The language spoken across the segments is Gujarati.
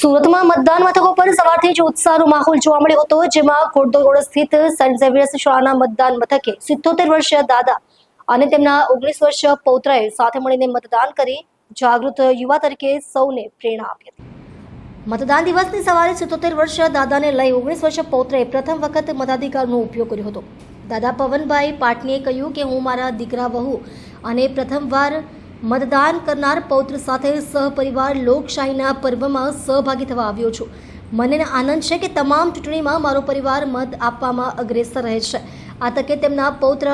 સુરતમાં મતદાન મથકો પર સવારથી જ ઉત્સાહનો માહોલ જોવા મળ્યો હતો, જેમાં કોટદોડ સ્થિત સેન્ટ ઝેવિયર્સ શાળાના મતદાન મથકે 77 વર્ષીય દાદા અને તેમના 19 વર્ષીય પૌત્રએ સાથે મળીને મતદાન કરી જાગૃત યુવા તરીકે સૌને પ્રેરણા આપી હતી. મતદાન દિવસની સવારે 77 વર્ષીય દાદાને લઈ 19 વર્ષીય પૌત્રએ પ્રથમ વખત મતાધિકારનો ઉપયોગ કર્યો હતો. દાદા પવનભાઈ પાટનીએ કહ્યું કે હું મારા દીકરા વહુ અને પ્રથમવાર મતદાન કરનાર પૌત્ર સાથે સહપરિવાર લોકશાહીના પર્વમાં સહભાગી થવા આવ્યો છું. મને આનંદ છે કે તમામ ચૂંટણીમાં મારો પરિવાર મત આપવામાં અગ્રેસર રહે છે. આ તકે તેમના પૌત્ર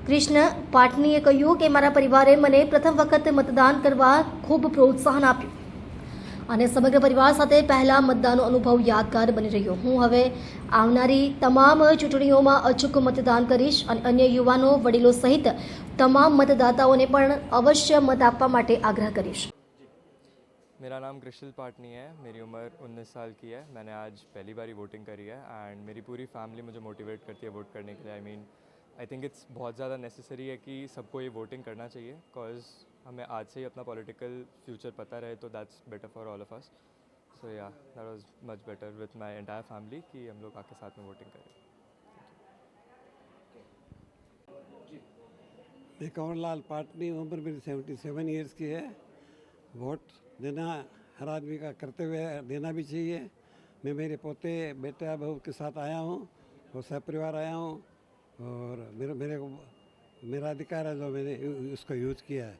કૃષ્ણ પાટનીએ કહ્યું કે મારા પરિવારે મને પ્રથમ વખત મતદાન કરવા ખૂબ પ્રોત્સાહન આપ્યું અને સમગ્ર પરિવાર સાથે પહેલા મતદાનનો અનુભવ યાદગાર બની રહ્યો. હું હવે આવનારી તમામ ચૂંટણીઓમાં અચૂક મતદાન કરીશ અને અન્ય યુવાનો વડીલો સહિત તમામ मतदाताओं પણ અવશ્ય મત આપવા માટે આગ્રહ કરીશ. मेरा नाम कृष्ण पाटनी है, मेरी उम्र 19 साल की है. मैंने आज पहली बार वोटिंग करी है एंड मेरी पूरी फैमिली मुझे मोटिवेट करती है वोट करने के लिए. आई थिंक इट्स बहुत ज़्यादा नेसेसरी है कि सबको ये वोटिंग करना चाहिए, बिकॉज हमें आज से ही अपना पॉलिटिकल फ्यूचर पता रहे तो that's better for all of us. So yeah that was much better with my entire family कि हम लोग आके साथ में वोटिंग करें. मैं कंवरलाल पाटनी, उम्र मेरी 77 ईयर्स की है. वोट देना हर आदमी का कर्तव्य है, देना भी चाहिए. मैं मेरे पोते बेटा बहू के साथ आया हूँ और सहपरिवार आया हूँ और मेरा अधिकार है जो मैंने उसका यूज़ किया है.